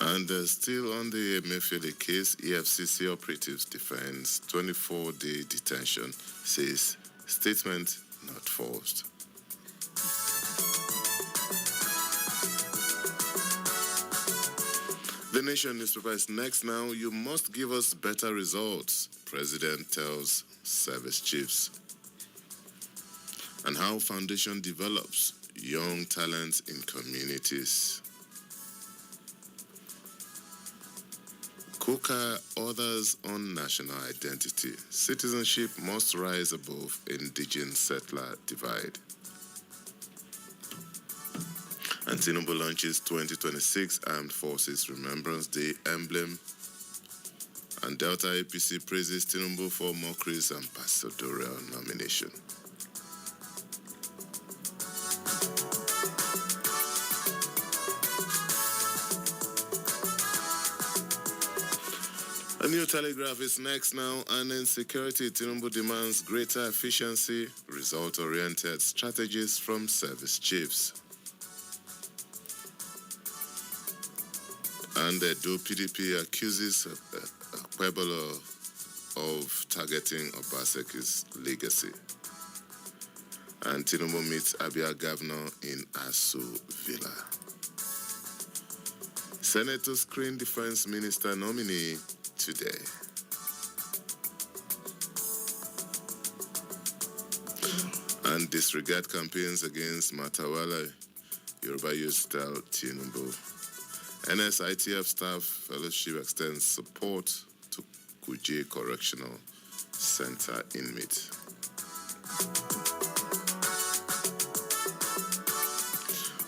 And still on the Emefiele case, EFCC operatives defends 24-day detention, says statement not forced. The Nation newspaper is next now. You must give us better results, President tells service chiefs. And how foundation develops young talents in communities. Kuka orders on national identity. Citizenship must rise above indigenous settler divide. And Tinubu launches 2026 Armed Forces Remembrance Day emblem. And Delta APC praises Tinubu for Mokri's ambassadorial nomination. A New Telegraph is next now, and in security, Tinubu demands greater efficiency, result-oriented strategies from service chiefs. And the Edo PDP accuses Akpebolo of targeting Obaseki's legacy. And Tinubu meets Abia governor in Asu Villa. Senator screen defense minister nominee today. And disregard campaigns against Matawala, Yoruba youth tell Tinubu. NSITF staff fellowship extends support to Kuje Correctional Center inmate.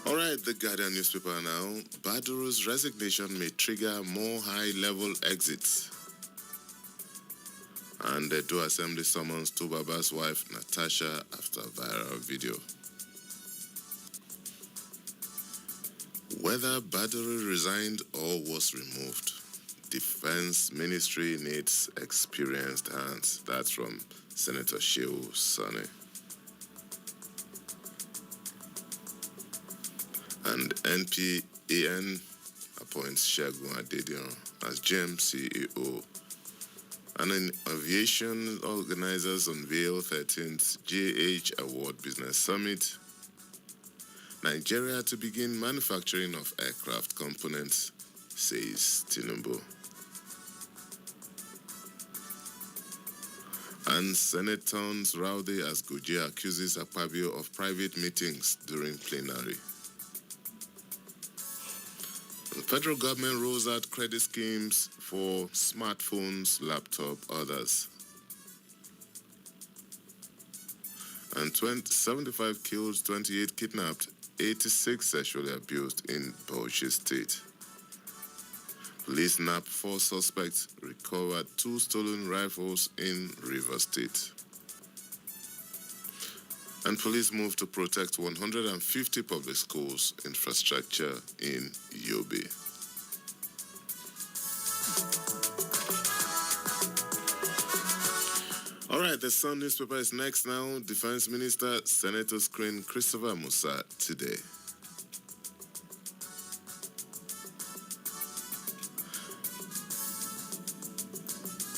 All right, the Guardian newspaper now. Baduru's resignation may trigger more high-level exits. And the Edo Assembly summons Tubaba's wife, Natasha, after viral video. Whether Baduru resigned or was removed, Defense Ministry needs experienced hands. That's from Senator Shehu Sani. And NPAN appoints Segun Adediran as GEM CEO. And in aviation, organizers unveil 13th GH Award Business Summit. Nigeria to begin manufacturing of aircraft components, says Tinubu. And Senate turns rowdy as Guje accuses Akpabio of private meetings during plenary. The federal government rolls out credit schemes for smartphones, laptop, others. And 75 killed, 28 kidnapped, 86 sexually abused in Bauchi State. Police nab 4 suspects, recovered 2 stolen rifles in Rivers State. And police move to protect 150 public schools infrastructure in Yobe. All right, the Sun newspaper is next now. Defense Minister, Senator screen Christopher Musa today.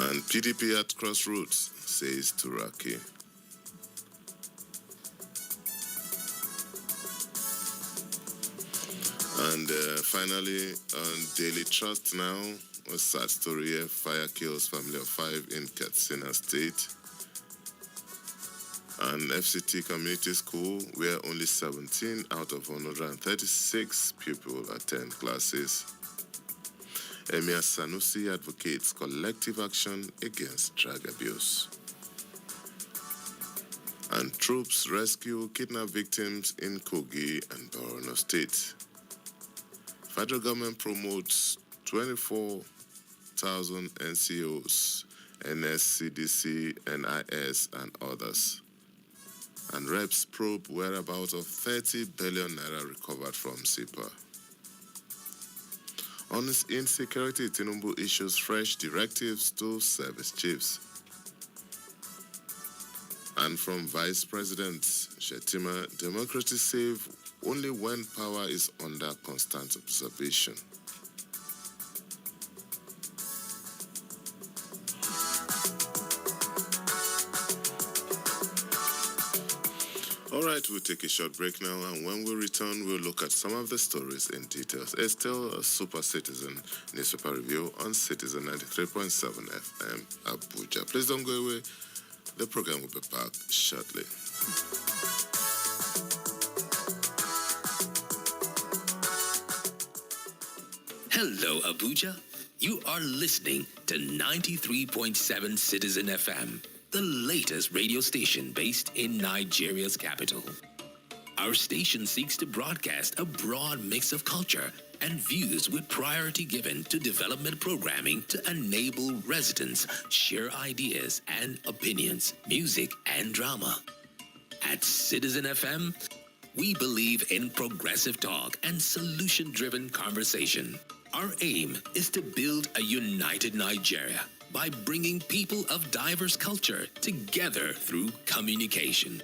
And PDP at crossroads, says Turaki. And finally, on Daily Trust now, a sad story here. Fire kills family of 5 in Katsina State. And FCT Community School, where only 17 out of 136 people attend classes. Emir Sanusi advocates collective action against drug abuse. And troops rescue kidnapped victims in Kogi and Borno State. Federal government promotes 24,000 NCOs, NSCDC, NIS, and others. And reps probe whereabouts of 30 billion naira recovered from SIPA. On its insecurity, Tinubu issues fresh directives to service chiefs. And from Vice President Shetima, democracy save only when power is under constant observation. right, we'll take a short break now, and when we return, we'll look at some of the stories in details. It's still a Super Citizen newspaper review on Citizen 93.7 FM Abuja. Please don't go away. The program will be back shortly. Hello, Abuja. You are listening to 93.7 Citizen FM, the latest radio station based in Nigeria's capital. Our station seeks to broadcast a broad mix of culture and views with priority given to development programming to enable residents share ideas and opinions, music and drama. At Citizen FM, we believe in progressive talk and solution-driven conversation. Our aim is to build a united Nigeria by bringing people of diverse culture together through communication.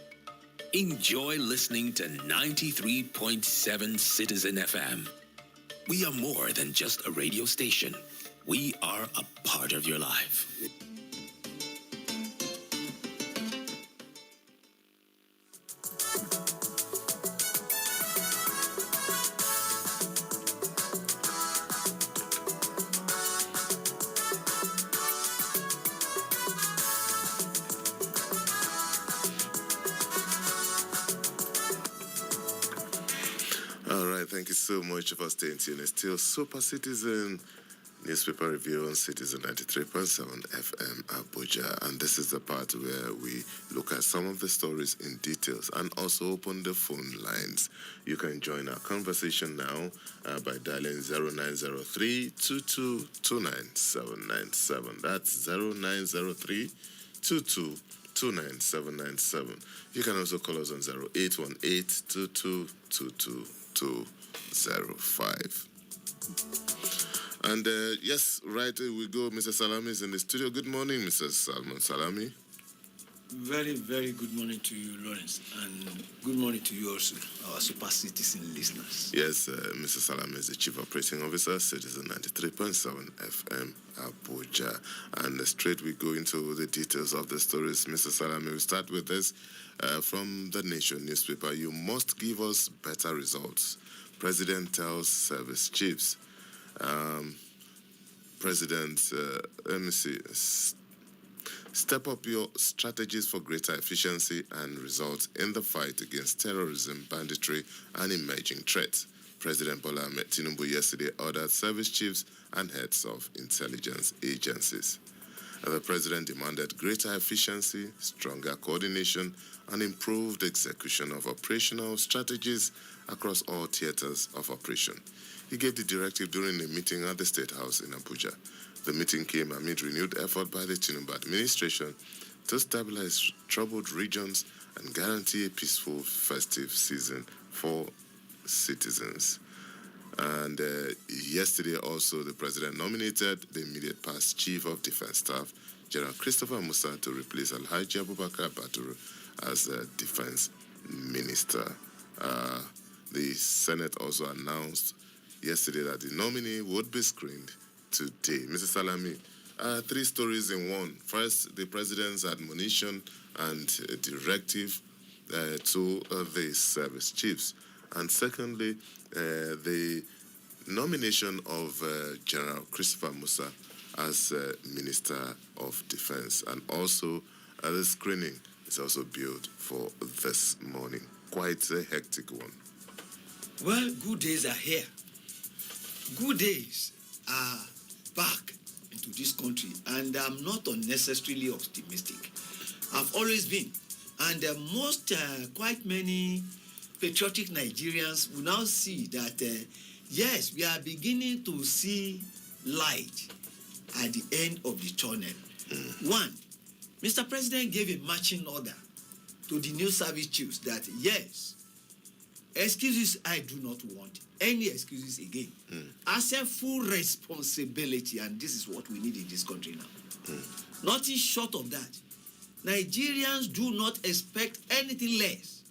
Enjoy listening to 93.7 Citizen FM. We are more than just a radio station. We are a part of your life. Thank you so much for staying tuned. It's still Super Citizen newspaper review on Citizen 93.7 FM Abuja, and this is the part where we look at some of the stories in details and also open the phone lines. You can join our conversation now by dialing 0903-2229-797. That's 0903-2229-797. You can also call us on 0818-2222-205. And yes, right, we go. Mr. Salami is in the studio. Good morning, Mr. Salman Salami. Very, very good morning to you, Lawrence, and good morning to you also, our Super Citizen listeners. Yes, Mr. Salami is the Chief Operating Officer, Citizen 93.7 FM Abuja. And straight we go into the details of the stories. Mr. Salami, we start with this from the Nation newspaper. You must give us better results. President tells service chiefs. President, let me see. Step up your strategies for greater efficiency and results in the fight against terrorism, banditry, and emerging threats. President Bola Ahmed Tinubu yesterday ordered service chiefs and heads of intelligence agencies. The president demanded greater efficiency, stronger coordination, and improved execution of operational strategies across all theaters of operation. He gave the directive during a meeting at the State House in Abuja. The meeting came amid renewed effort by the Tinubu administration to stabilize troubled regions and guarantee a peaceful festive season for citizens. And yesterday also, the president nominated the immediate past Chief of Defense Staff, General Christopher Musa, to replace Alhaji Abubakar Baturu as Defense Minister. The Senate also announced yesterday that the nominee would be screened today. Mr. Salami, three stories in one. First, the president's admonition and directive to the service chiefs. And secondly, the nomination of General Christopher Musa as Minister of Defense. And also, the screening is also built for this morning. Quite a hectic one. Well, good days are here. Good days are back into this country, and I'm not unnecessarily optimistic. I've always been, and quite many patriotic Nigerians will now see that yes, we are beginning to see light at the end of the tunnel. One, Mr. President gave a marching order to the new service chiefs that yes, excuses I do not want any excuses again. Accept full responsibility, and this is what we need in this country now. Nothing short of that. Nigerians do not expect anything less.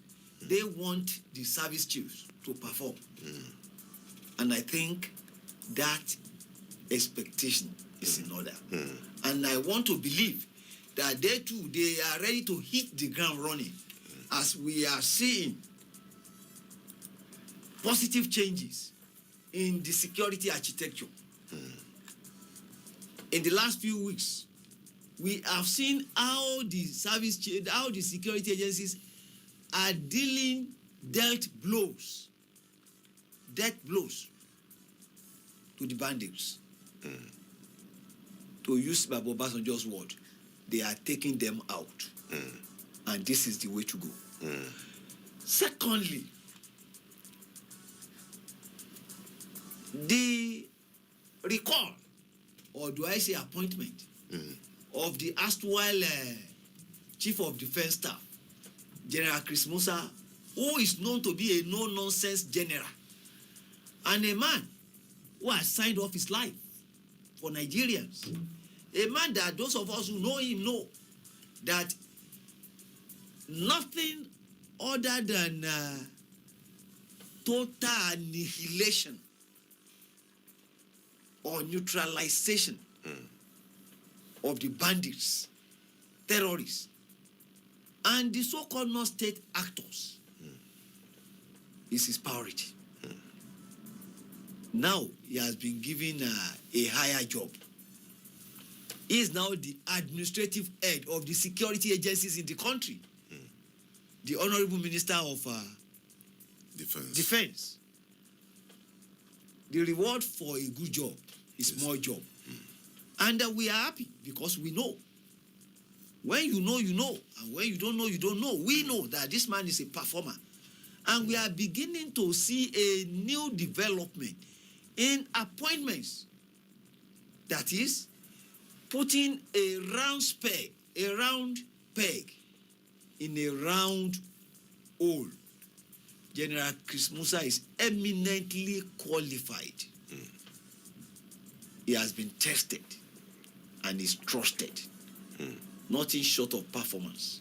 They want the service chiefs to perform. And I think that expectation is in order. And I want to believe that they too, they are ready to hit the ground running as we are seeing positive changes in the security architecture. In the last few weeks, we have seen how the security agencies are dealt blows to the bandits. To use Babu Obasanjo's word, they are taking them out. And this is the way to go. Secondly, the recall, or do I say appointment, of the erstwhile Chief of Defence Staff, General Chris Musa, who is known to be a no-nonsense general, and a man who has signed off his life for Nigerians. A man that those of us who know him know that nothing other than total annihilation or neutralization of the bandits, terrorists, and the so-called non-state actors is his priority. Now he has been given a higher job. He is now the administrative head of the security agencies in the country. The Honorable Minister of Defense. The reward for a good job is more job. And we are happy because we know. When you know, you know. And when you don't know, you don't know. We know that this man is a performer. And we are beginning to see a new development in appointments. That is, putting a round peg in a round hole. General Chris Musa is eminently qualified. He has been tested and is trusted. Nothing short of performance.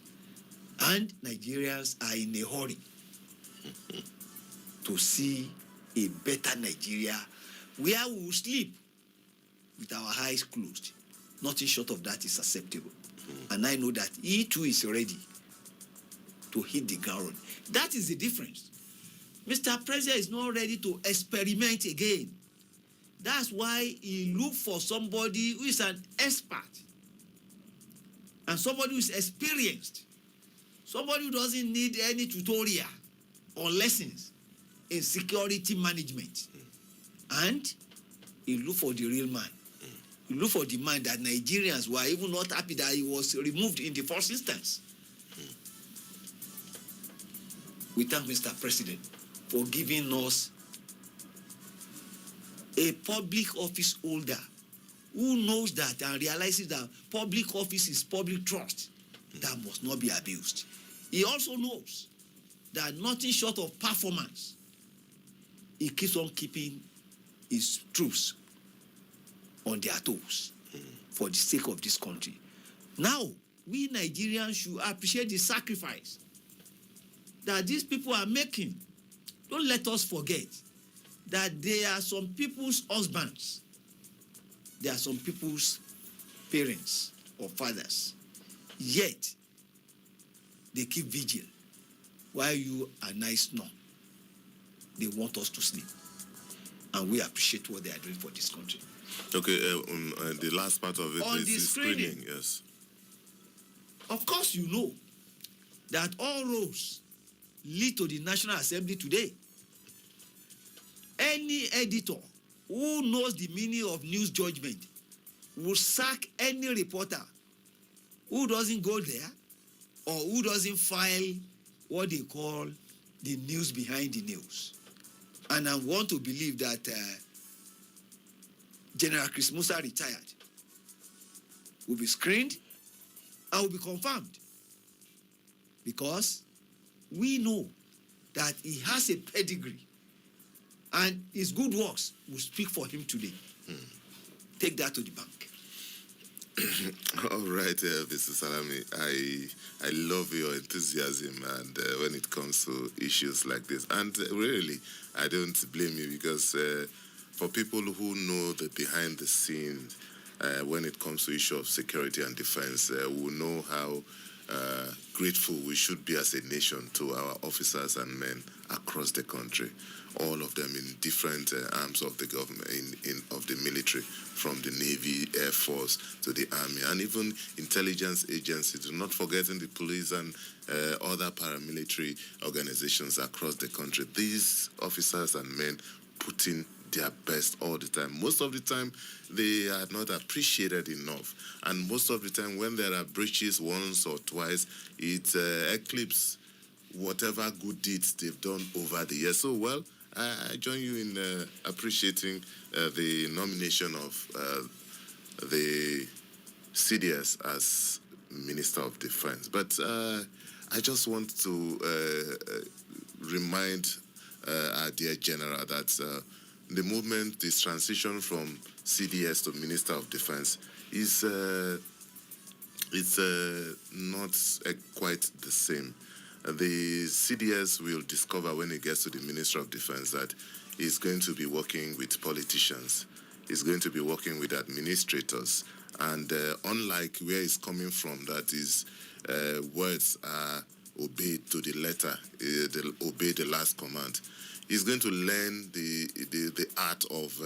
And Nigerians are in a hurry to see a better Nigeria where we will sleep with our eyes closed. Nothing short of that is acceptable. And I know that he too is ready to hit the ground. That is the difference. Mr. President is not ready to experiment again. That's why he looked for somebody who is an expert and somebody who is experienced, somebody who doesn't need any tutorial or lessons in security management. And he looked for the real man. He looked for the man that Nigerians were even not happy that he was removed in the first instance. We thank Mr. President for giving us a public office holder who knows that and realizes that public office is public trust that must not be abused. He also knows that nothing short of performance, he keeps on keeping his troops on their toes for the sake of this country. Now, we Nigerians should appreciate the sacrifice that these people are making. Don't let us forget that there are some people's husbands, there are some people's parents or fathers, yet they keep vigil while you and I snore. They want us to sleep. And we appreciate what they are doing for this country. Okay, the last part of it on is the screening, yes. Of course, you know that all roads lead to the National Assembly today. Any editor who knows the meaning of news judgment will sack any reporter who doesn't go there or who doesn't file what they call the news behind the news. And I want to believe that General Chris Musa retired will be screened and will be confirmed, because we know that he has a pedigree and his good works will speak for him today. Take that to the bank. All right, Mr. Salami, I love your enthusiasm and when it comes to issues like this. And really, I don't blame you, because for people who know the behind the scenes when it comes to issue of security and defense, will know how grateful we should be as a nation to our officers and men across the country, all of them in different arms of the government, of the military, from the Navy, Air Force to the Army, and even intelligence agencies, not forgetting the police and other paramilitary organizations across the country. These officers and men put in their best all the time. Most of the time, they are not appreciated enough. And most of the time, when there are breaches once or twice, it eclipses whatever good deeds they've done over the years. So, well, I join you in appreciating the nomination of the CDS as Minister of Defense. But I just want to remind our dear General that the movement, this transition from CDS to Minister of Defense is not quite the same. The CDS will discover when it gets to the Minister of Defense that he's going to be working with politicians. He's going to be working with administrators. And unlike where he's coming from, that is words are obeyed to the letter, obey the last command. He's going to learn the art of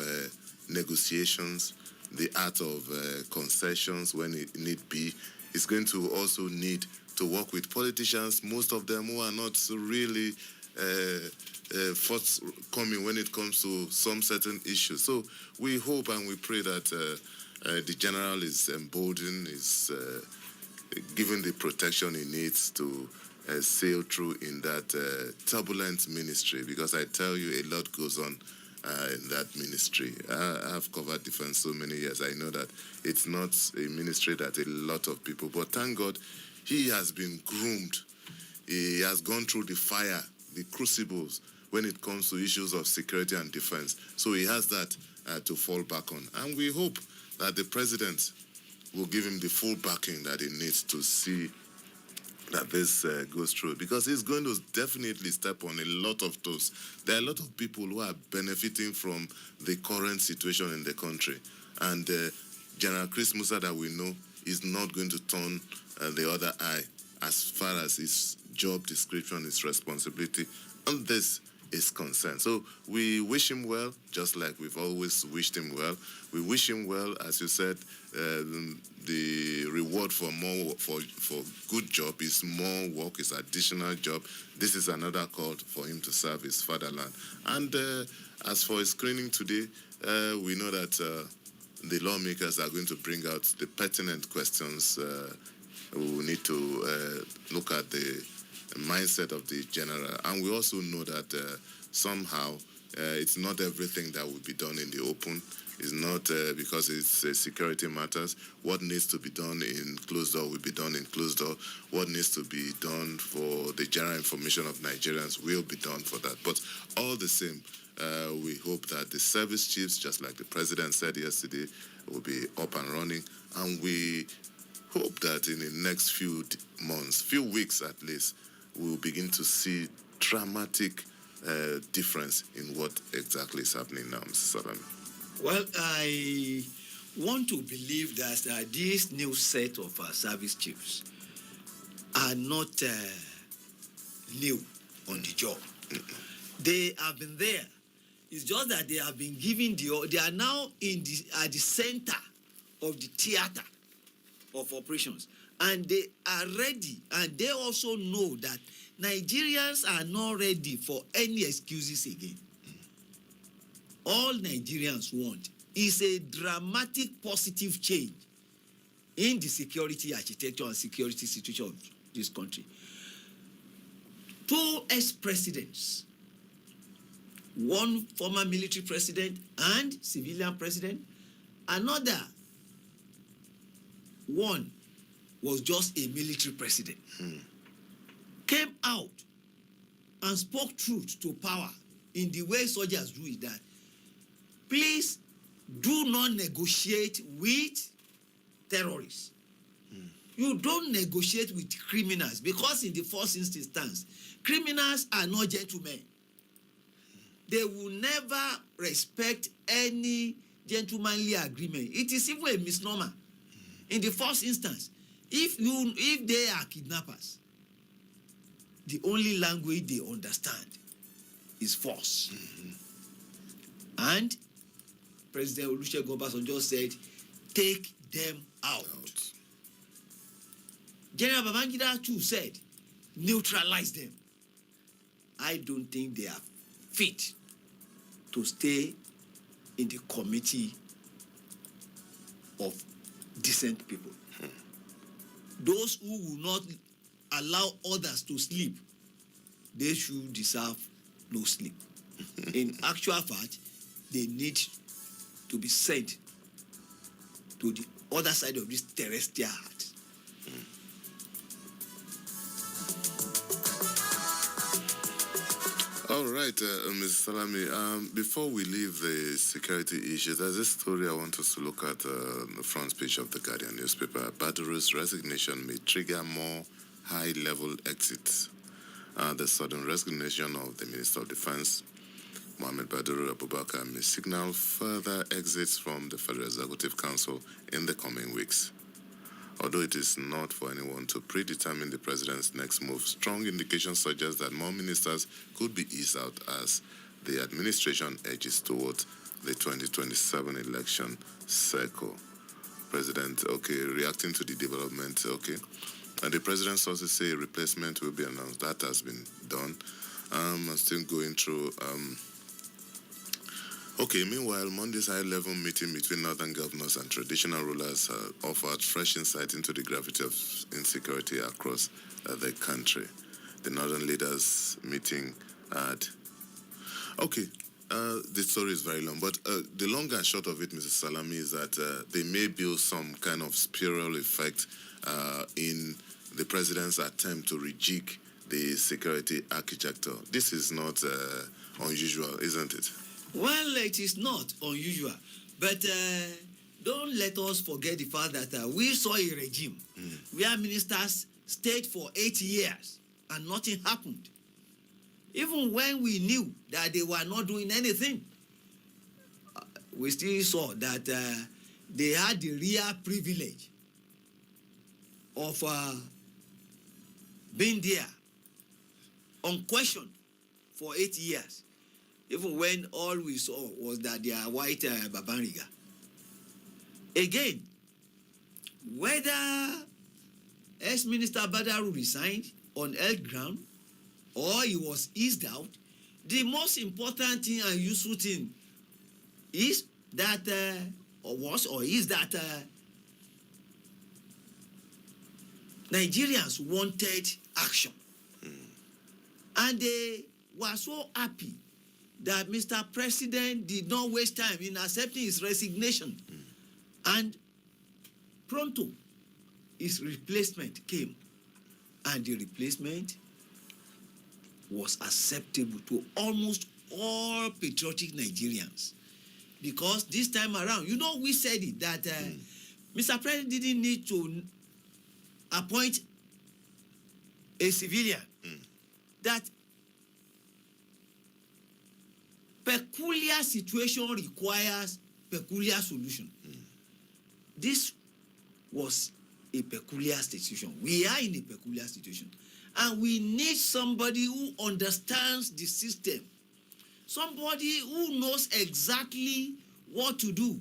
negotiations, the art of concessions when it need be. He's going to also need to work with politicians, most of them who are not really forthcoming when it comes to some certain issues. So we hope and we pray that the General is emboldened, is given the protection he needs to sail through in that turbulent ministry, because I tell you, a lot goes on in that ministry. I've covered defense so many years. I know that it's not a ministry that a lot of people, but thank God he has been groomed. He has gone through the fire, the crucibles, when it comes to issues of security and defense. So he has that to fall back on. And we hope that the president will give him the full backing that he needs to see that this goes through, because he's going to definitely step on a lot of toes. There are a lot of people who are benefiting from the current situation in the country, and General Chris Musa, that we know, is not going to turn the other eye as far as his job description, his responsibility, and this is concerned. So we wish him well, just like we've always wished him well. We wish him well, as you said. The reward for good job is more work, is additional job. This is another call for him to serve his fatherland. And as for his screening today, we know that the lawmakers are going to bring out the pertinent questions. We will need to look at the mindset of the general. And we also know that somehow it's not everything that will be done in the open. It's not because it's security matters. What needs to be done in closed door will be done in closed door. What needs to be done for the general information of Nigerians will be done for that. But all the same, we hope that the service chiefs, just like the president said yesterday, will be up and running. And we hope that in the next few months, few weeks at least, we'll begin to see dramatic difference in what exactly is happening now, Mr. Salami. Well, I want to believe that this new set of service chiefs are not new on the job. They have been there. It's just that they have been given they are now at the center of the theater of operations. And they are ready. And they also know that Nigerians are not ready for any excuses again. All Nigerians want is a dramatic positive change in the security architecture and security situation of this country. 2 ex-presidents, one former military president and civilian president, another one was just a military president, came out and spoke truth to power in the way soldiers do it, that please do not negotiate with terrorists. You don't negotiate with criminals, because in the first instance, criminals are not gentlemen. They will never respect any gentlemanly agreement. It is even a misnomer. In the first instance, if they are kidnappers, the only language they understand is force. And President Olusegun Obasanjo said, take them out. General Babangida too said, neutralize them. I don't think they are fit to stay in the committee of decent people. Those who will not allow others to sleep, they should deserve no sleep. In actual fact, they need to be sent to the other side of this terrestrial heart. All right, Ms. Salami, before we leave the security issue, there's a story I want us to look at the front page of the Guardian newspaper. Badaru's resignation may trigger more high-level exits. The sudden resignation of the Minister of Defense, Mohammed Badaru Abubakar, may signal further exits from the Federal Executive Council in the coming weeks. Although it is not for anyone to predetermine the president's next move, strong indications suggest that more ministers could be eased out as the administration edges towards the 2027 election cycle. President, reacting to the development, and the president's sources say a replacement will be announced. That has been done. I'm still going through. Meanwhile, Monday's high-level meeting between northern governors and traditional rulers offered fresh insight into the gravity of insecurity across the country. The northern leaders meeting had... the story is very long, but the long and short of it, Mrs. Salami, is that they may build some kind of spiral effect in the president's attempt to rejig the security architecture. This is not unusual, isn't it? Well, it is not unusual, but don't let us forget the fact that we saw a regime where ministers stayed for 8 years and nothing happened. Even when we knew that they were not doing anything, we still saw that they had the real privilege of being there unquestioned for 8 years. Even when all we saw was that they are white Babangida. Again, whether ex-minister Badaru resigned on health ground or he was eased out, the most important thing and useful thing is that, Nigerians wanted action. And they were so happy that Mr. President did not waste time in accepting his resignation. And pronto, his replacement came. And the replacement was acceptable to almost all patriotic Nigerians. Because this time around, we said it, that Mr. President didn't need to appoint a civilian. That peculiar situation requires peculiar solution. This was a peculiar situation. We are in a peculiar situation. And we need somebody who understands the system. Somebody who knows exactly what to do.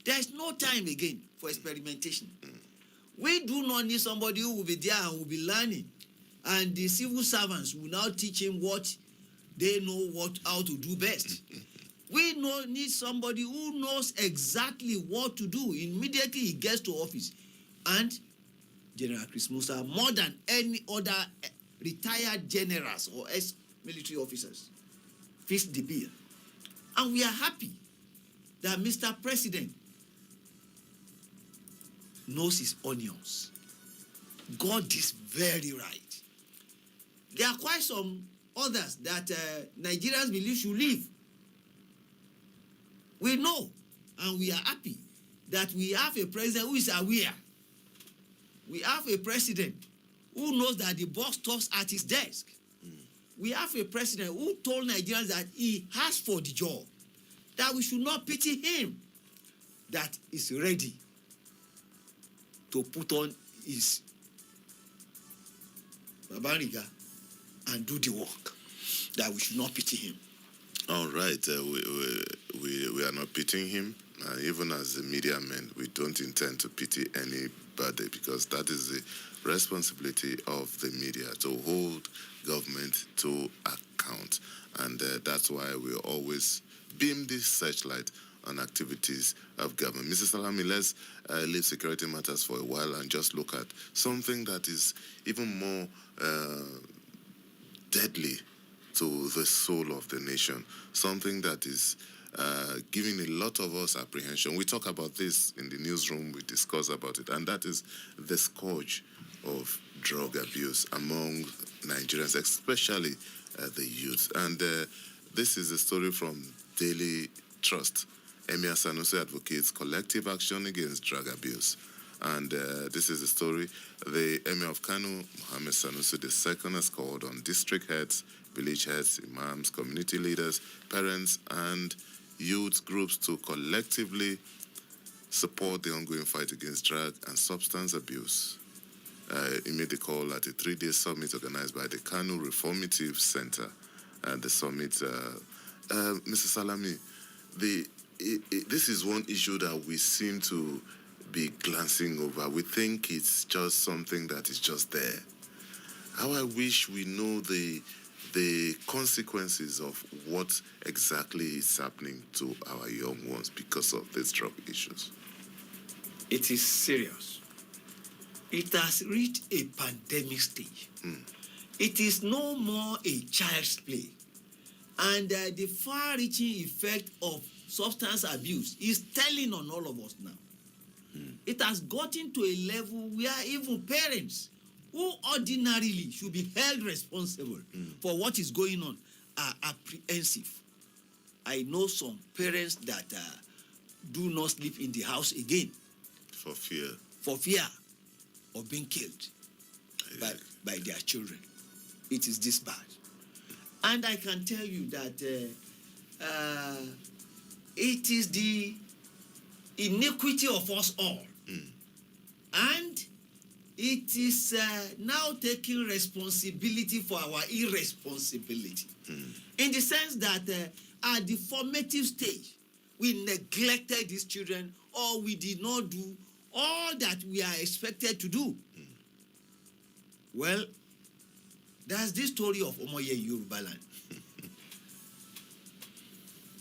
There's no time again for experimentation. We do not need somebody who will be there and will be learning. And the civil servants will now teach him what they know how to do best. We need somebody who knows exactly what to do immediately he gets to office. And General Chris Musa, more than any other retired generals or ex-military officers, fits the bill. And we are happy that Mr. President knows his onions, got this very right. There are quite some others that Nigerians believe should leave. We know and we are happy that we have a president who is aware. We have a president who knows that the boss talks at his desk. We have a president who told Nigerians that he asked for the job, that we should not pity him, that is ready to put on his Babariga, and do the work, that we should not pity him. All right, we are not pitying him. Even as the media men, we don't intend to pity anybody, because that is the responsibility of the media to hold government to account. And that's why we always beam this searchlight on activities of government. Mrs. Salami, let's leave security matters for a while and just look at something that is even more deadly to the soul of the nation, something that is giving a lot of us apprehension. We talk about this in the newsroom, we discuss about it, and that is the scourge of drug abuse among Nigerians, especially the youth. And this is a story from Daily Trust. Emir Sanusi advocates collective action against drug abuse. And this is the story. The Emir of Kano, Mohammed Sanusi II, has called on district heads, village heads, imams, community leaders, parents, and youth groups to collectively support the ongoing fight against drug and substance abuse. He made the call at a 3-day summit organized by the Kano Reformative Center. The summit, Mr. Salami, this is one issue that we seem to be glancing over. We think it's just something that is just there. How I wish we know the consequences of what exactly is happening to our young ones because of these drug issues. It is serious. It has reached a pandemic stage. It is no more a child's play. And the far-reaching effect of substance abuse is telling on all of us now. It has gotten to a level where even parents who ordinarily should be held responsible for what is going on are apprehensive. I know some parents that do not sleep in the house again. For fear. For fear of being killed by their children. It is this bad. And I can tell you that it is the iniquity of us all. And it is now taking responsibility for our irresponsibility. In the sense that at the formative stage, we neglected these children, or we did not do all that we are expected to do. Well, there's this story of Omoye in Yoruba land.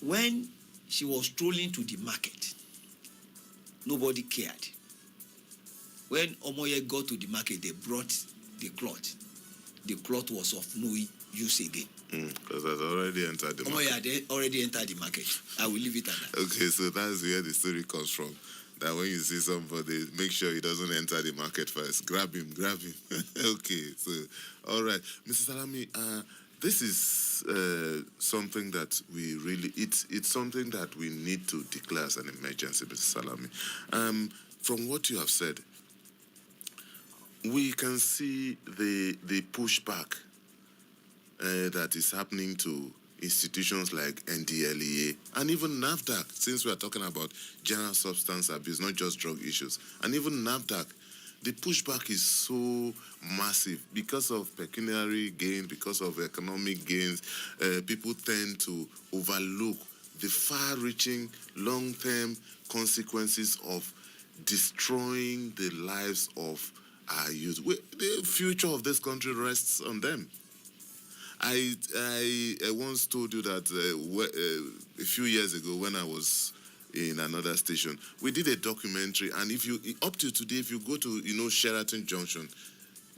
When she was strolling to the market, nobody cared. When Omoye got to the market, they brought the cloth. The cloth was of no use again. Because it has already entered the market. Omoye had already entered the market. I will leave it at that. Okay, so that's where the story comes from. That when you see somebody, make sure he doesn't enter the market first. Grab him. Okay, so, all right. Mr. Salami, this is something that we really, it's something that we need to declare as an emergency, Mr. Salami. From what you have said, we can see the pushback that is happening to institutions like NDLEA and even NAFDAC, since we are talking about general substance abuse, not just drug issues. And even NAFDAC, the pushback is so massive because of pecuniary gain, because of economic gains. People tend to overlook the far-reaching, long-term consequences of destroying the lives of our youth. The future of this country rests on them. I once told you that a few years ago when I was in another station, we did a documentary, and if you, up to today, if you go to, Sheraton Junction,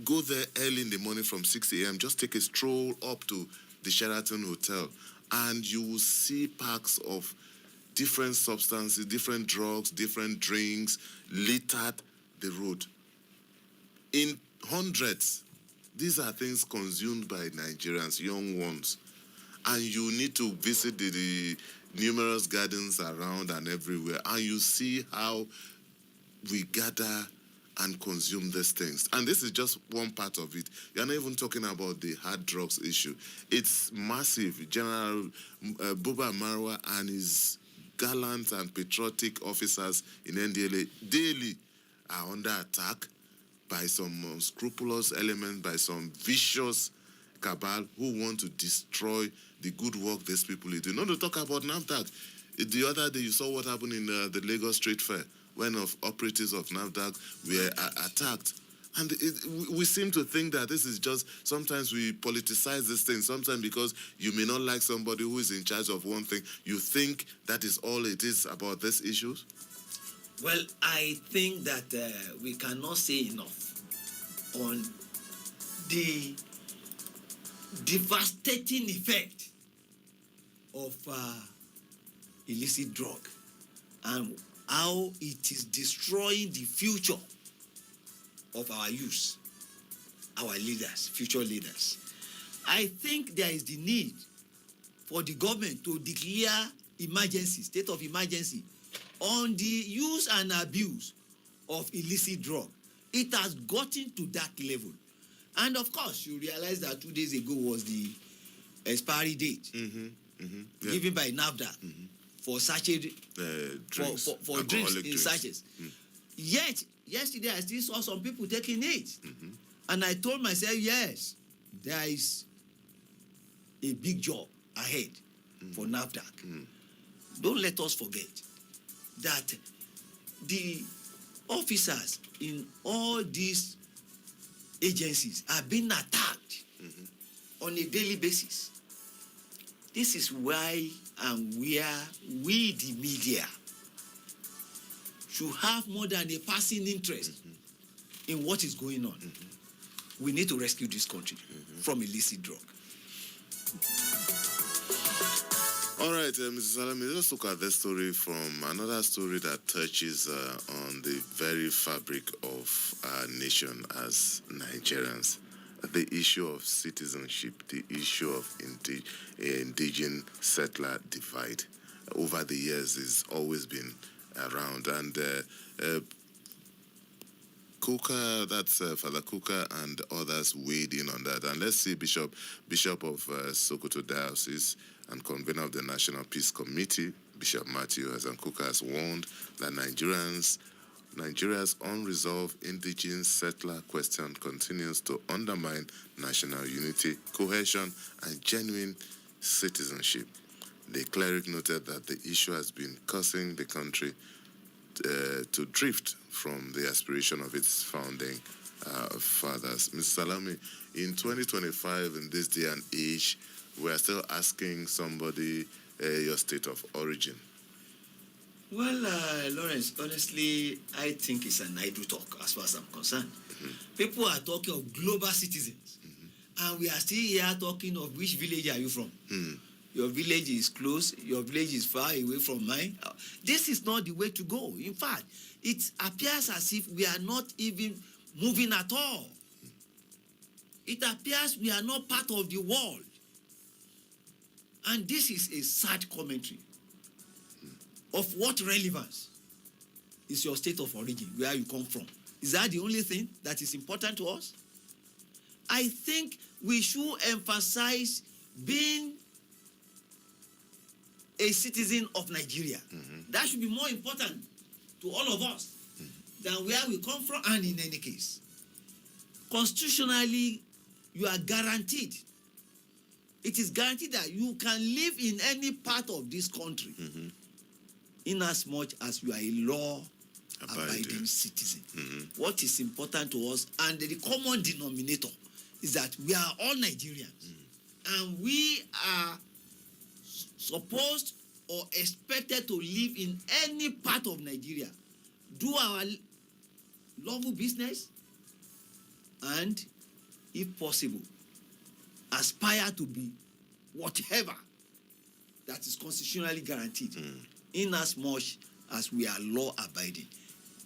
go there early in the morning from 6 a.m., just take a stroll up to the Sheraton Hotel, and you will see packs of different substances, different drugs, different drinks littered the road. In hundreds. These are things consumed by Nigerians, young ones. And you need to visit the numerous gardens around and everywhere, and you see how we gather and consume these things. And this is just one part of it. You're not even talking about the hard drugs issue. It's massive. General Buba Marwa and his gallant and patriotic officers in NDLA daily are under attack. by some unscrupulous element, by some vicious cabal who want to destroy the good work these people do. Not to talk about NAFDAC. The other day, you saw what happened in the Lagos Street Fair when operatives of NAFDAC were attacked. And we seem to think that this is just, sometimes we politicize this thing. Sometimes because you may not like somebody who is in charge of one thing, you think that is all it is about these issues? Well, I think that we cannot say enough on the devastating effect of illicit drug and how it is destroying the future of our youth, our leaders, future leaders. I think there is the need for the government to declare emergency, state of emergency, on the use and abuse of illicit drug. It has gotten to that level. And of course, you realize that 2 days ago was the expiry date given by NAFDAC for sachet drinks, for drinks in drinks. sachets. Yet, yesterday I still saw some people taking it. And I told myself, yes, there is a big job ahead for NAFDAC. Don't let us forget that the officers in all these agencies are being attacked on a daily basis. This is why and where we, the media, should have more than a passing interest in what is going on. We need to rescue this country from illicit drug. All right, Mrs. Salami, let's look at this story from another story that touches on the very fabric of our nation as Nigerians. The issue of citizenship, the issue of indigenous settler divide. Over the years, it's always been around. And Kuka, that's Father Kuka and others weighed in on that. And let's see Bishop of Sokoto Diocese and convener of the National Peace Committee, Bishop Matthew Kuka, has warned that Nigeria's unresolved indigenous settler question continues to undermine national unity, cohesion, and genuine citizenship. The cleric noted that the issue has been causing the country to drift from the aspiration of its founding fathers. Mr. Salami, in 2025, in this day and age, we are still asking somebody your state of origin. Well, Lawrence, honestly, I think it's an idle talk as far as I'm concerned. People are talking of global citizens, and we are still here talking of which village are you from? Your village is close, your village is far away from mine. This is not the way to go. In fact, it appears as if we are not even moving at all. It appears we are not part of the world. And this is a sad commentary. Of what relevance is your state of origin, where you come from? Is that the only thing that is important to us? I think we should emphasize being a citizen of Nigeria. That should be more important to all of us than where we come from. And in any case, constitutionally, you are guaranteed. It is guaranteed that you can live in any part of this country in as much as you are a law-abiding citizen. What is important to us, and the common denominator, is that we are all Nigerians. And we are supposed or expected to live in any part of Nigeria, do our lawful business, and, if possible, aspire to be whatever that is constitutionally guaranteed. In as much as we are law-abiding,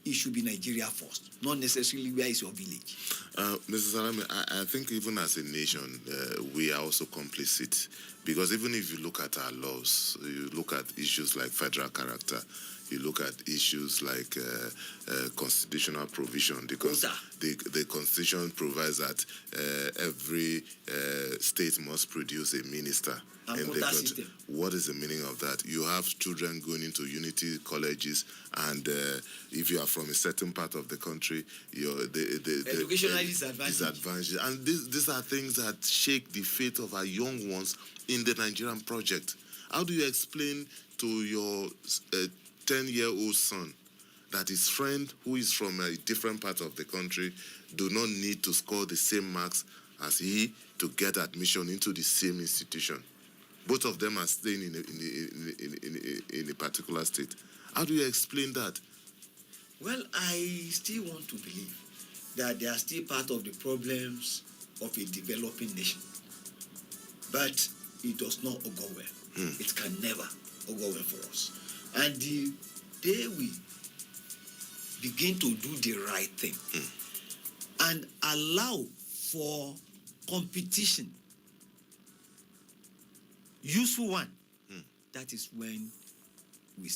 it should be Nigeria first, not necessarily where is your village. Mrs. Salami, I think even as a nation, we are also complicit Because even if you look at our laws, you look at issues like federal character, you look at issues like constitutional provision. The Constitution provides that every state must produce a minister. And quota system. What is the meaning of that? You have children going into unity colleges, and if you are from a certain part of the country, the educational disadvantage. And these are things that shake the faith of our young ones in the Nigerian project. How do you explain to your 10-year-old son that his friend who is from a different part of the country do not need to score the same marks as he to get admission into the same institution? Both of them are staying in a particular state. How do you explain that? Well, I still want to believe that they are still part of the problems of a developing nation. But it does not go well. It can never go well for us. And the day we begin to do the right thing and allow for competition, useful one, that is when we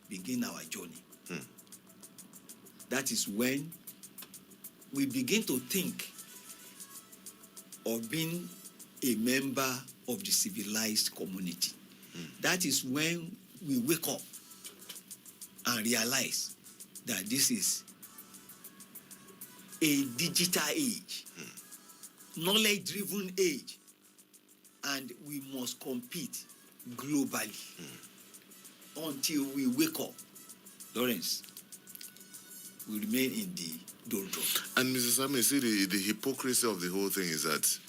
begin our journey. That is when we begin to think of being a member of the civilized community. That is when we wake up and realize that this is a digital age, knowledge-driven age, and we must compete globally. Until we wake up, Lawrence, we remain in the doldrums. And Mrs. Sami, see, the hypocrisy of the whole thing is that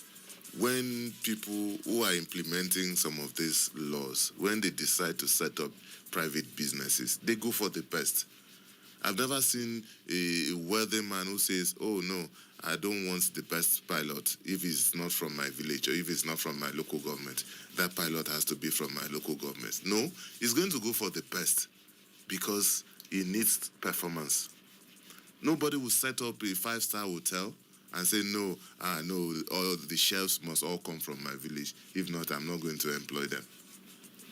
when people who are implementing some of these laws, when they decide to set up private businesses, they go for the best. I've never seen a wealthy man who says, oh no, I don't want the best pilot if he's not from my village or if it's not from my local government. That pilot has to be from my local government. No, he's going to go for the best because he needs performance. Nobody will set up a 5-star hotel and say, no, all the chefs must all come from my village. If not, I'm not going to employ them.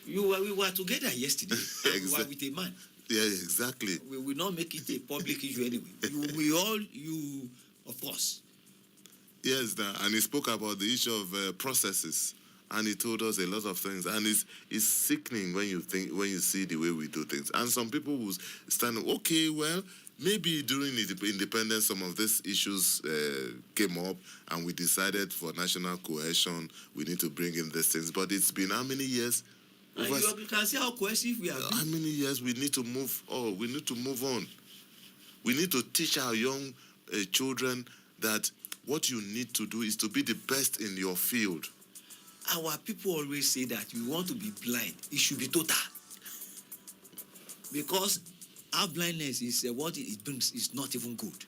We were together yesterday. We were with a man. Yeah, exactly. We will not make it a public issue anyway. You, of course. Yes, and he spoke about the issue of processes, and he told us a lot of things. And it's sickening when you see the way we do things. And some people will stand, okay, well, maybe during the independence, some of these issues came up, and we decided for national cohesion, we need to bring in these things. But it's been how many years? You can see how cohesive we are. How many years we need to move? Oh, we need to move on. We need to teach our young children that what you need to do is to be the best in your field. Our people always say that you want to be blind, it should be total. Because our blindness is what it brings is not even good.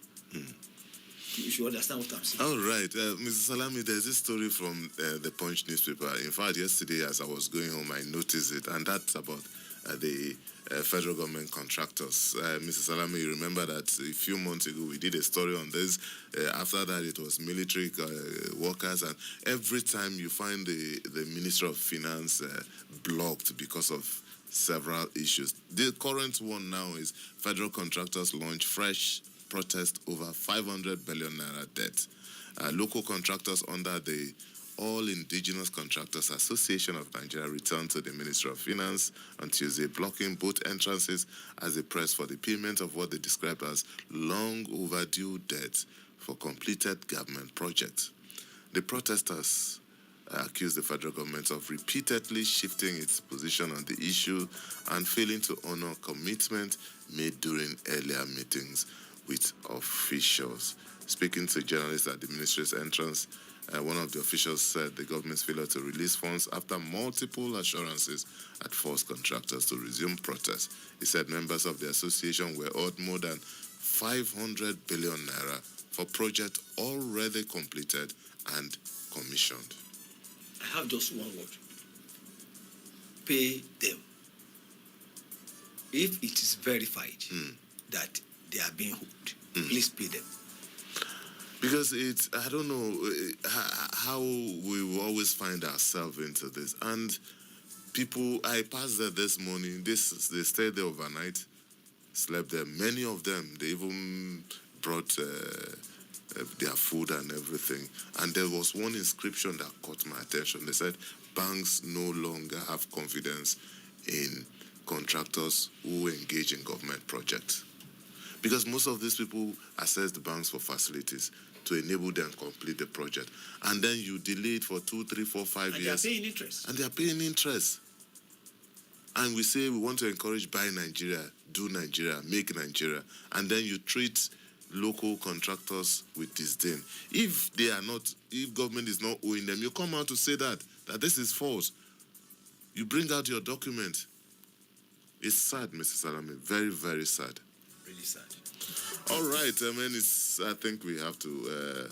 You should understand what I'm saying. All right. Mr. Salami, there's this story from the Punch newspaper. In fact, yesterday as I was going home, I noticed it, and that's about the federal government contractors. Mr. Salami, you remember that a few months ago we did a story on this. After that, it was military workers, and every time you find the Minister of Finance blocked because of several issues. The current one now is federal contractors launch fresh protest over 500 billion naira debt. Local contractors under the All Indigenous Contractors Association of Nigeria returned to the Ministry of Finance on Tuesday, blocking both entrances as they press for the payment of what they described as long overdue debt for completed government projects. The protesters accused the federal government of repeatedly shifting its position on the issue and failing to honor commitment made during earlier meetings with officials. Speaking to journalists at the ministry's entrance, one of the officials said the government's failure to release funds after multiple assurances had forced contractors to resume protests. He said members of the association were owed more than 500 billion naira for projects already completed and commissioned. I have just one word. Pay them. If it is verified that they are being hooked, please pay them. Because I don't know how we will always find ourselves into this. And people, I passed there this morning, they stayed there overnight, slept there. Many of them, they even brought their food and everything. And there was one inscription that caught my attention. They said, banks no longer have confidence in contractors who engage in government projects. Because most of these people access the banks for facilities to enable them complete the project. And then you delay it for 2, 3, 4, 5 years. And they are paying interest. And they are paying interest. And we say we want to encourage buy Nigeria, do Nigeria, make Nigeria. And then you treat local contractors with disdain. If government is not owing them, you come out to say that this is false. You bring out your document. It's sad, Mr. Salami, very, very sad. Really sad. All right, I think we have to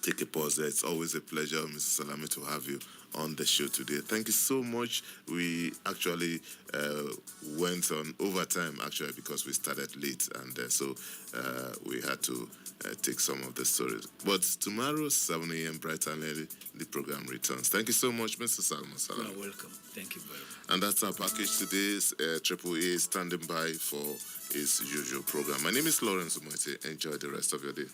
take a pause there. It's always a pleasure, Mr. Salami, to have you on the show today. Thank you so much. We actually went on overtime, actually, because we started late, and so we had to take some of the stories. But tomorrow, 7 a.m., bright and early, the program returns. Thank you so much, Mr. Salman Salam. You are welcome. Thank you very much. And that's our package today. Triple A is standing by for his usual program. My name is Lawrence Umoite. Enjoy the rest of your day.